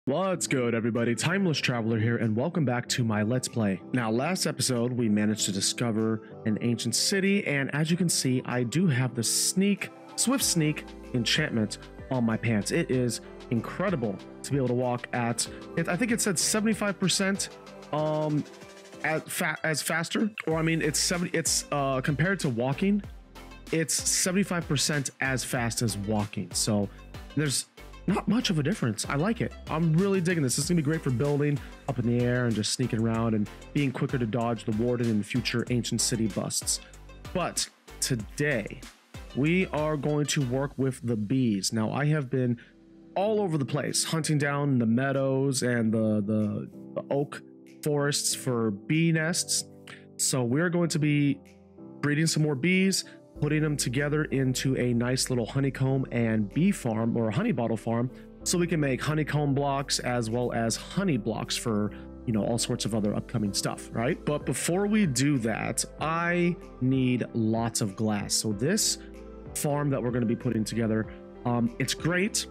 What's good, everybody? Timeless Traveler here, and welcome back to my Let's Play. Now, last episode, we managed to discover an ancient city, and as you can see, I do have the Swift Sneak enchantment on my pants. It is incredible to be able to walk at, I think it said 75% as faster, or I mean, it's compared to walking, it's 75% as fast as walking. So there's not much of a difference. I like it. I'm really digging this. This is gonna be great for building up in the air and just sneaking around and being quicker to dodge the warden and future ancient city busts. But today we are going to work with the bees. Now, I have been all over the place hunting down the meadows and the oak forests for bee nests. So we're going to be breeding some more bees, putting them together into a nice little honeycomb and bee farm, or a honey bottle farm, so we can make honeycomb blocks as well as honey blocks for, you know, all sorts of other upcoming stuff, right? But before we do that, I need lots of glass. So this farm that we're going to be putting together, it's great,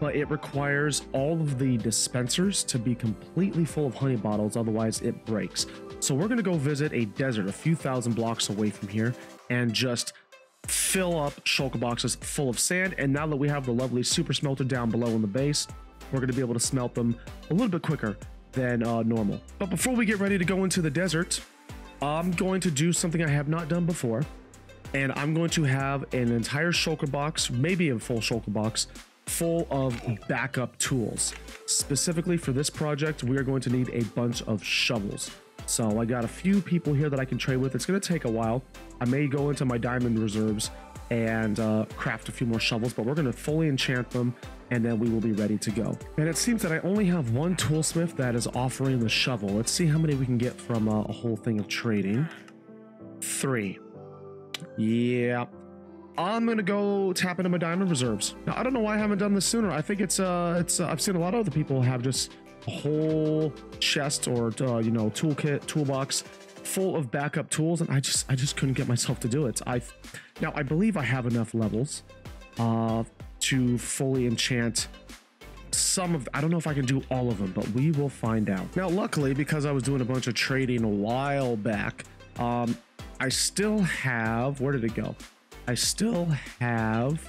but it requires all of the dispensers to be completely full of honey bottles, otherwise it breaks. So we're going to go visit a desert a few thousand blocks away from here and just fill up shulker boxes full of sand. And now that we have the lovely super smelter down below in the base, we're going to be able to smelt them a little bit quicker than normal. But before we get ready to go into the desert, I'm going to do something I have not done before, and I'm going to have an entire shulker box, maybe a full shulker box, full of backup tools. Specifically for this project, we are going to need a bunch of shovels. So I got a few people here that I can trade with. It's going to take a while. I may go into my diamond reserves and craft a few more shovels, but we're going to fully enchant them, and then we will be ready to go. And it seems that I only have one toolsmith that is offering the shovel. Let's see how many we can get from a whole thing of trading. 3. Yeah. I'm gonna go tap into my diamond reserves. Now, I don't know why I haven't done this sooner. I think it's I've seen a lot of other people have just a whole chest or you know, toolkit, toolbox full of backup tools, and I just couldn't get myself to do it. Now I believe I have enough levels to fully enchant some of, I don't know if I can do all of them, but we will find out. Now, luckily, because I was doing a bunch of trading a while back, I still have, where did it go? I still have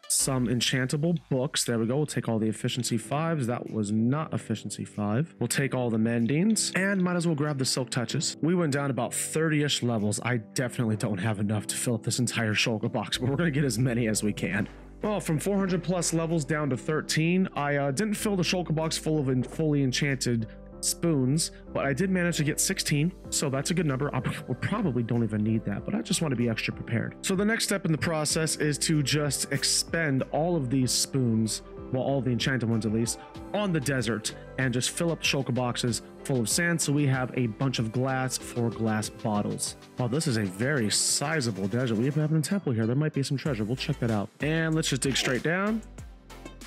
some enchantable books. There we go. We'll take all the efficiency 5s. That was not efficiency 5. We'll take all the mendings, and might as well grab the silk touches. We went down about 30-ish levels. I definitely don't have enough to fill up this entire shulker box, but we're going to get as many as we can. Well, from 400 plus levels down to 13, I didn't fill the shulker box full of fully enchanted spoons, but I did manage to get 16, so that's a good number. We probably don't even need that, but I just want to be extra prepared. So the next step in the process is to just expend all of these spoons, well, all the enchanted ones at least, on the desert, and just fill up shulker boxes full of sand, so we have a bunch of glass for glass bottles. Wow, this is a very sizable desert. We have a temple here. There might be some treasure. We'll check that out. And let's just dig straight down.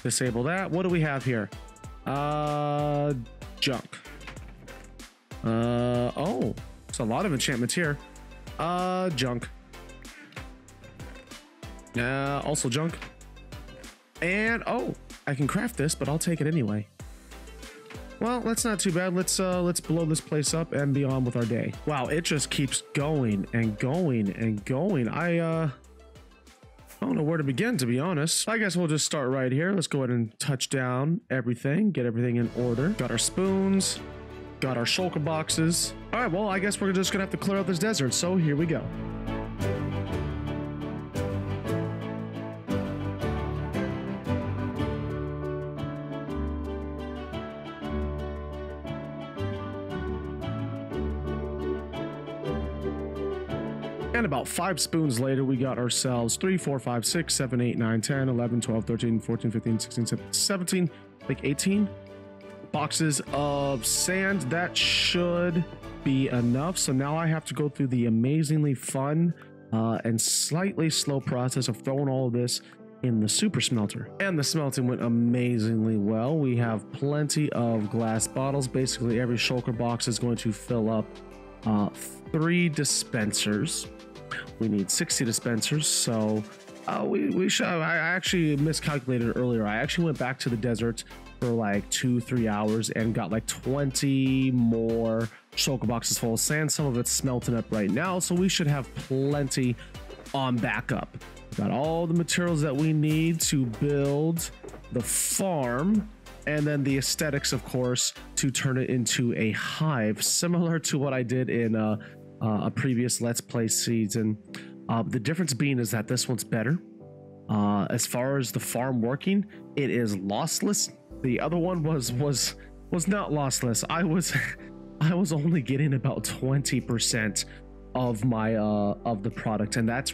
Disable that. What do we have here? Junk. Oh, it's a lot of enchantments here. Junk. Also junk. And oh, I can craft this, but I'll take it anyway. Well, that's not too bad. Let's blow this place up and be on with our day. Wow, it just keeps going and going and going. I don't know where to begin, to be honest. I guess we'll just start right here. Let's go ahead and touch down everything, get everything in order. Got our spoons, got our shulker boxes. All right, well, I guess we're just gonna have to clear out this desert, so here we go. And about 5 spoons later, we got ourselves 3, 4, 5, 6, 7, 8, 9, 10, 11, 12, 13, 14, 15, 16, 17, like 18 boxes of sand. That should be enough. So now I have to go through the amazingly fun and slightly slow process of throwing all of this in the super smelter. And the smelting went amazingly well. We have plenty of glass bottles. Basically, every shulker box is going to fill up 3 dispensers. We need 60 dispensers, so we should. I actually miscalculated earlier. I actually went back to the desert for like 2-3 hours and got like 20 more shulker boxes full of sand. Some of it's smelting up right now, so we should have plenty on backup. Got all the materials that we need to build the farm, and then the aesthetics, of course, to turn it into a hive, similar to what I did in a previous Let's Play season. The difference being is that this one's better. As far as the farm working, it is lossless. The other one was not lossless. I was only getting about 20% of my of the product, and that's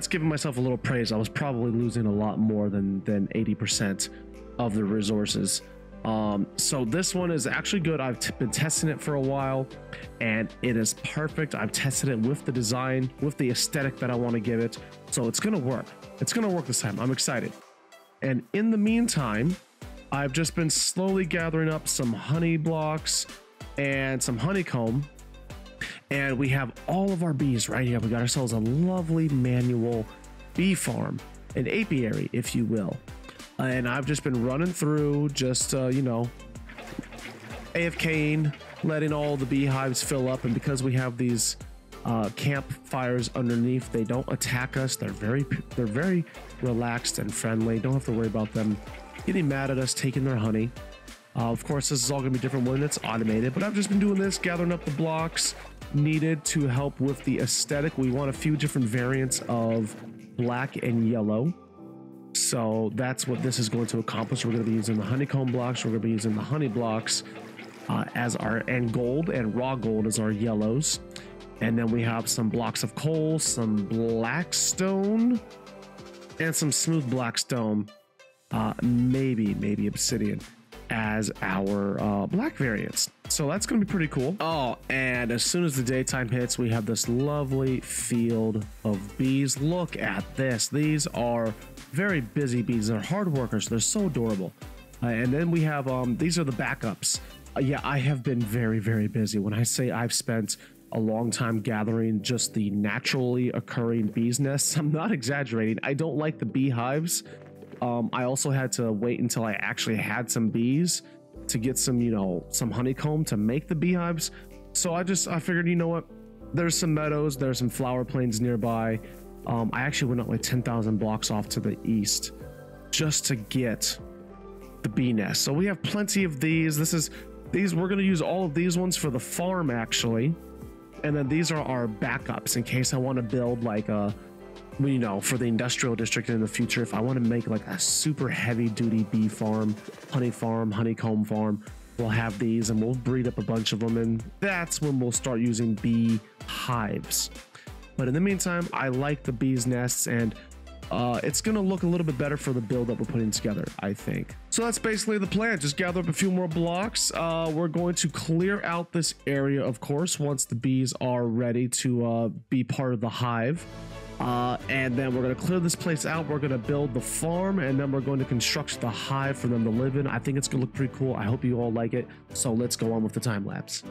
giving myself a little praise. I was probably losing a lot more than 80% of the resources. So this one is actually good. I've been testing it for a while, and it is perfect. I've tested it with the design, with the aesthetic that I want to give it, so it's gonna work. It's gonna work this time. I'm excited. And in the meantime, I've just been slowly gathering up some honey blocks and some honeycomb, and we have all of our bees right here. We got ourselves a lovely manual bee farm, an apiary, if you will. And I've just been running through, just you know, AFKing, letting all the beehives fill up. And because we have these campfires underneath, they don't attack us. They're very relaxed and friendly. Don't have to worry about them getting mad at us taking their honey. Of course, this is all gonna be different when it's automated, but I've just been doing this, gathering up the blocks needed to help with the aesthetic. We want a few different variants of black and yellow. So that's what this is going to accomplish. We're going to be using the honeycomb blocks. We're going to be using the honey blocks as our, and gold and raw gold as our yellows. And then we have some blocks of coal, some black stone, and some smooth black stone, maybe obsidian as our black variants. So that's going to be pretty cool. Oh, and as soon as the daytime hits, we have this lovely field of bees. Look at this. These are very busy bees. They're hard workers. They're so adorable. And then we have these are the backups. Yeah, I have been very busy. When I say I've spent a long time gathering just the naturally occurring bees nests, I'm not exaggerating. I don't like the beehives. I also had to wait until I actually had some bees to get some, you know, some honeycomb to make the beehives. So I figured, you know what, there's some meadows, there's some flower plains nearby. I actually went up like 10,000 blocks off to the east just to get the bee nest. So we have plenty of these. We're going to use all of these ones for the farm actually. And then these are our backups in case I want to build like a, you know, for the industrial district in the future. If I want to make like a super heavy duty bee farm, honeycomb farm, we'll have these and we'll breed up a bunch of them. And that's when we'll start using bee hives. But in the meantime, I like the bees nests, and it's going to look a little bit better for the build that we're putting together, I think. So that's basically the plan. Just gather up a few more blocks. We're going to clear out this area, of course, once the bees are ready to be part of the hive. And then we're going to clear this place out. We're going to build the farm, and then we're going to construct the hive for them to live in. I think it's going to look pretty cool. I hope you all like it. So let's go on with the time lapse.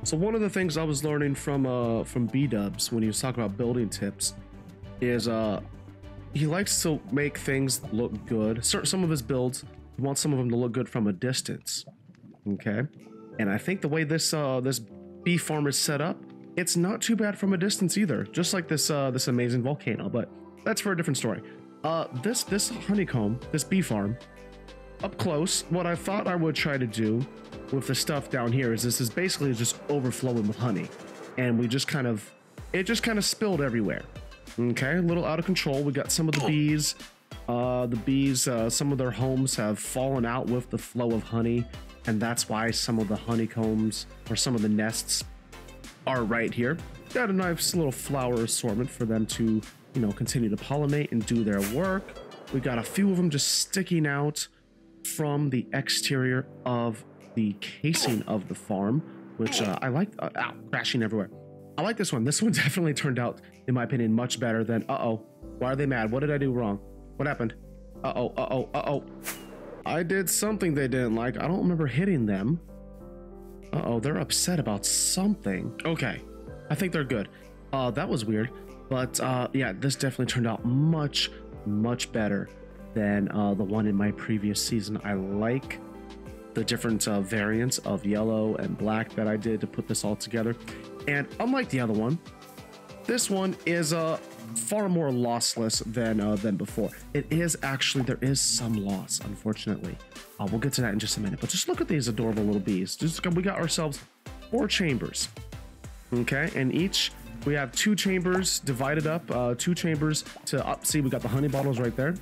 So one of the things I was learning from B-Dubs when he was talking about building tips is he likes to make things look good. Some of his builds, he wants some of them to look good from a distance. Okay, and I think the way this this bee farm is set up, it's not too bad from a distance either. Just like this this amazing volcano, but that's for a different story. This honeycomb, this bee farm, up close, what I thought I would try to do with the stuff down here is this is basically just overflowing with honey, and it just kind of spilled everywhere. Okay, a little out of control. We got some of the bees. Some of their homes have fallen out with the flow of honey, and that's why some of the honeycombs or some of the nests are right here. Got a nice little flower assortment for them to, you know, continue to pollinate and do their work. We got a few of them just sticking out from the exterior of the casing of the farm, which I like. Ow, crashing everywhere. I like this one. This one definitely turned out, in my opinion, much better than. Why are they mad? What did I do wrong? What happened? I did something they didn't like. I don't remember hitting them. They're upset about something. Okay, I think they're good. That was weird, but yeah, this definitely turned out much better than the one in my previous season. I like the different variants of yellow and black that I did to put this all together. And unlike the other one, this one is far more lossless than before. It is actually, there is some loss, unfortunately. We'll get to that in just a minute, but just look at these adorable little bees. We got ourselves 4 chambers. Okay, and each we have 2 chambers divided up, 2 chambers to up. See, we got the honey bottles right there.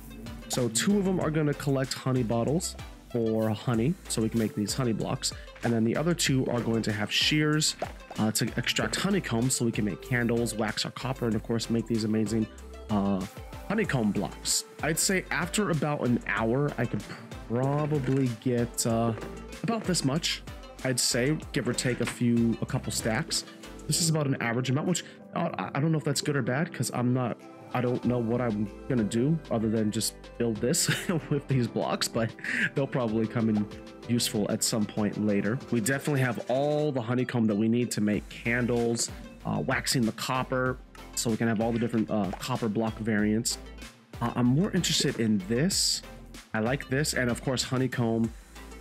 So 2 of them are going to collect honey bottles for honey, so we can make these honey blocks, and then the other 2 are going to have shears to extract honeycomb, so we can make candles, wax our copper, and of course make these amazing honeycomb blocks. I'd say after about an hour, I could probably get about this much. I'd say, give or take a couple stacks. This is about an average amount, which I don't know if that's good or bad, because I don't know what I'm gonna do other than just build this with these blocks, but they'll probably come in useful at some point later. We definitely have all the honeycomb that we need to make candles, waxing the copper, so we can have all the different copper block variants. I'm more interested in this. I like this, and of course honeycomb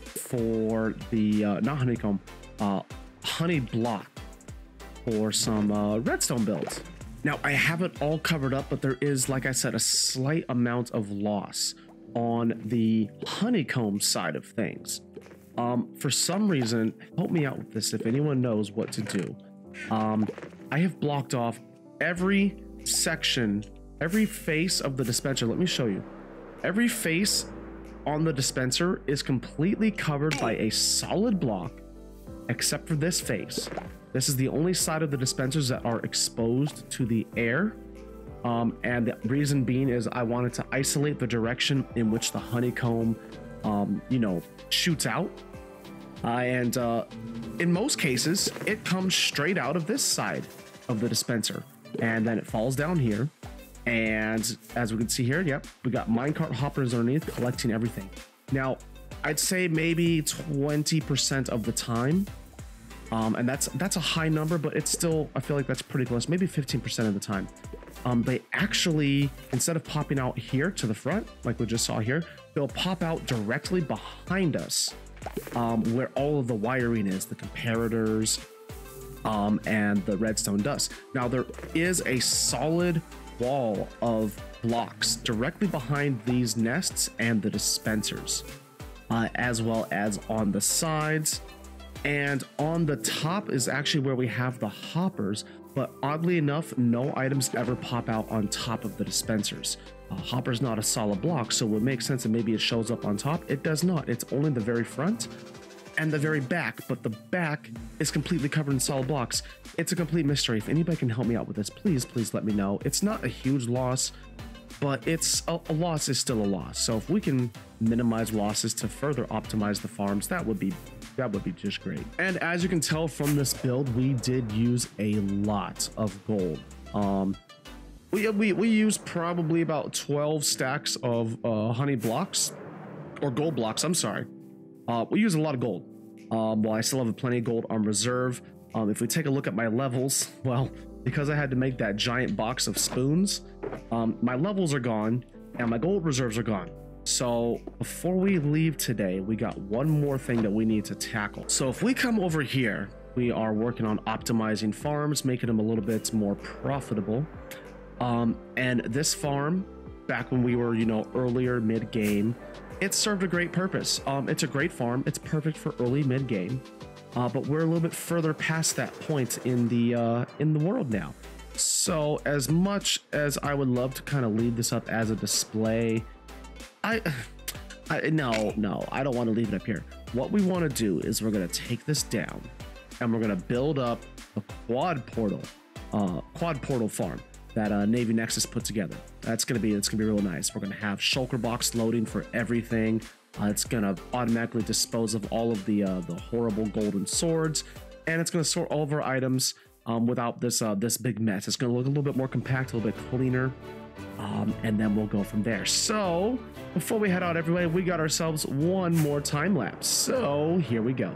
for the not honeycomb, honey block for some redstone builds. Now, I have it all covered up, but there is, like I said, a slight amount of loss on the honeycomb side of things. For some reason, help me out with this if anyone knows what to do. I have blocked off every section, every face of the dispenser. Let me show you. Every face on the dispenser is completely covered by a solid block, except for this face. This is the only side of the dispensers that are exposed to the air. And the reason being is I wanted to isolate the direction in which the honeycomb, you know, shoots out. And in most cases, it comes straight out of this side of the dispenser. And then it falls down here. And as we can see here, yep, we got minecart hoppers underneath collecting everything. Now, I'd say maybe 20% of the time, and that's a high number, but it's still, I feel like that's pretty close, maybe 15% of the time. They actually, instead of popping out here to the front, like we just saw here, they'll pop out directly behind us, where all of the wiring is, the comparators, and the redstone dust. Now, there is a solid wall of blocks directly behind these nests and the dispensers, as well as on the sides. And on the top is actually where we have the hoppers, but oddly enough, no items ever pop out on top of the dispensers. Hopper's not a solid block, so it would make sense that maybe it shows up on top. It does not. It's only the very front and the very back, but the back is completely covered in solid blocks. It's a complete mystery. If anybody can help me out with this, please let me know. It's not a huge loss, but it's a loss is still a loss. So if we can minimize losses to further optimize the farms, that would be just great. And as you can tell from this build, we did use a lot of gold. We used probably about 12 stacks of honey blocks, or gold blocks, I'm sorry. We use a lot of gold. Well, I still have plenty of gold on reserve. If we take a look at my levels, well, because I had to make that giant box of spoons, my levels are gone and my gold reserves are gone. So before we leave today, we got one more thing that we need to tackle. So if we come over here, we are working on optimizing farms, making them a little bit more profitable. And this farm, back when we were, you know, earlier mid-game, it served a great purpose. It's a great farm. It's perfect for early mid-game. But we're a little bit further past that point in the world now. So as much as I would love to kind of leave this up as a display, no, I don't want to leave it up here. What we want to do is we're going to take this down and we're going to build up a quad portal farm that Navy Nexus put together. It's gonna be real nice. We're gonna have shulker box loading for everything. It's gonna automatically dispose of all of the horrible golden swords, and it's gonna sort all of our items without this big mess. It's gonna look a little bit more compact, a little bit cleaner, and then we'll go from there. So before we head out everywhere, we got ourselves one more time lapse. So here we go.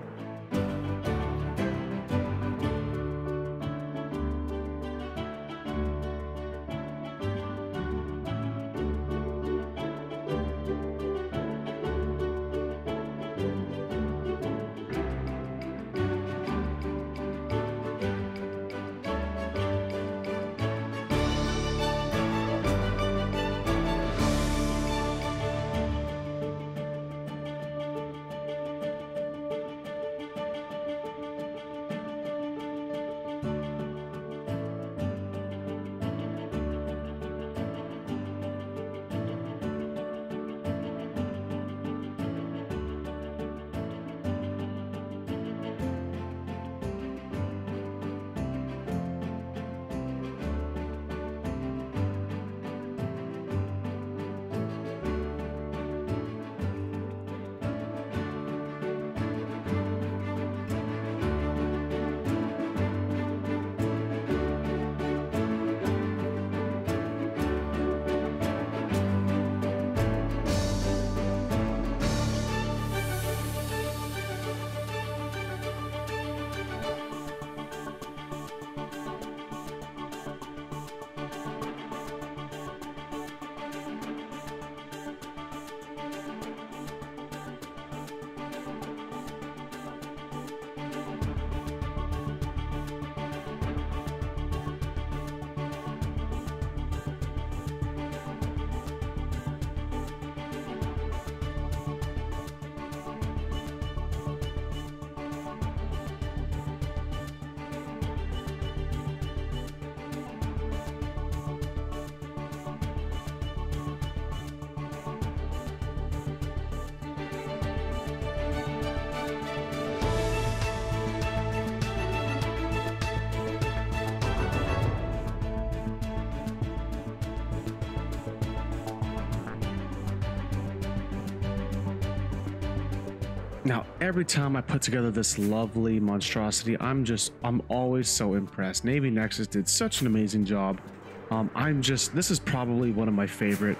Now, every time I put together this lovely monstrosity, I'm always so impressed. Navy Nexus did such an amazing job. This is probably one of my favorite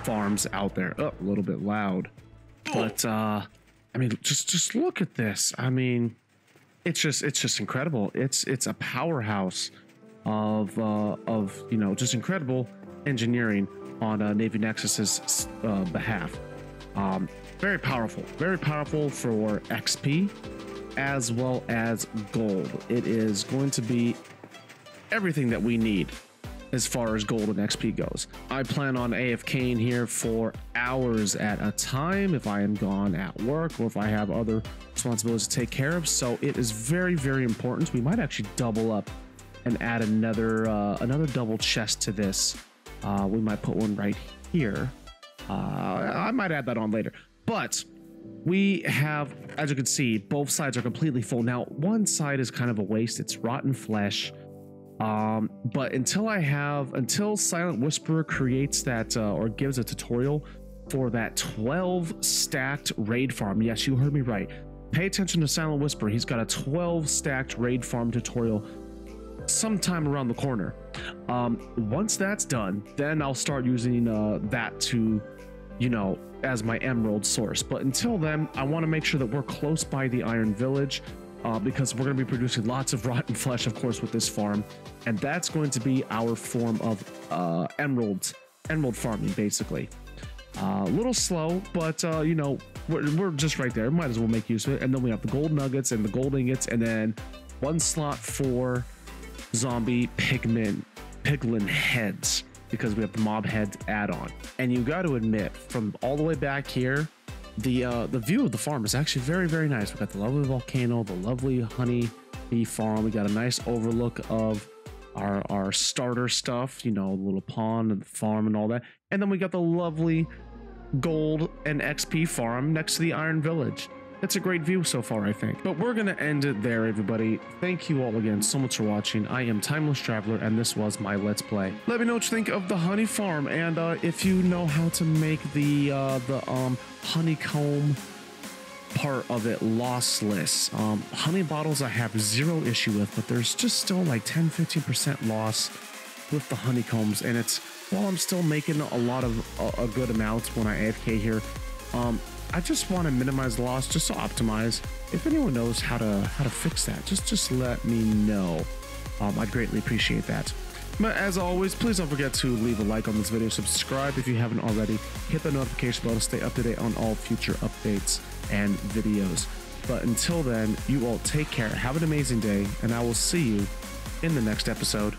farms out there. Oh, a little bit loud. But, I mean, just look at this. I mean, it's just incredible. It's a powerhouse of you know, just incredible engineering on Navy Nexus's behalf. Very powerful for XP as well as gold. It is going to be everything that we need as far as gold and XP goes. I plan on AFKing here for hours at a time if I am gone at work or if I have other responsibilities to take care of. So it is very, very important. We might actually double up and add another double chest to this. We might put one right here. I might add that on later. But we have, as you can see, both sides are completely full. Now, one side is kind of a waste. It's rotten flesh. But until Silent Whisperer creates that or gives a tutorial for that 12 stacked raid farm. Yes, you heard me right. Pay attention to Silent Whisperer. He's got a 12 stacked raid farm tutorial sometime around the corner. Once that's done, then I'll start using that to, you know, as my emerald source. But until then, I want to make sure that we're close by the Iron Village. because we're going to be producing lots of rotten flesh, of course, with this farm, and that's going to be our form of emerald farming, basically. A little slow, but you know, we're just right there. Might as well make use of it. And then we have the gold nuggets and the gold ingots, and then one slot for zombie piglin heads, because we have the mob head add-on. And you got to admit, from all the way back here, the view of the farm is actually very, very nice. We got the lovely volcano, the lovely honey bee farm. We got a nice overlook of our starter stuff, you know, the little pond and the farm and all that. And then we got the lovely gold and XP farm next to the Iron Village. It's a great view so far, I think. But we're gonna end it there, everybody. Thank you all again so much for watching. I am Timeless Traveler, and this was my Let's Play. Let me know what you think of the honey farm, and if you know how to make the honeycomb part of it lossless. Honey bottles I have zero issue with, but there's just still like 10-15% loss with the honeycombs, and it's, while I'm still making a lot of a good amount when I AFK here, I just want to minimize loss just to optimize. If anyone knows how to fix that, just let me know. I'd greatly appreciate that. But as always, please don't forget to leave a like on this video, subscribe if you haven't already, hit the notification bell to stay up to date on all future updates and videos. But until then, you all take care, have an amazing day, and I will see you in the next episode.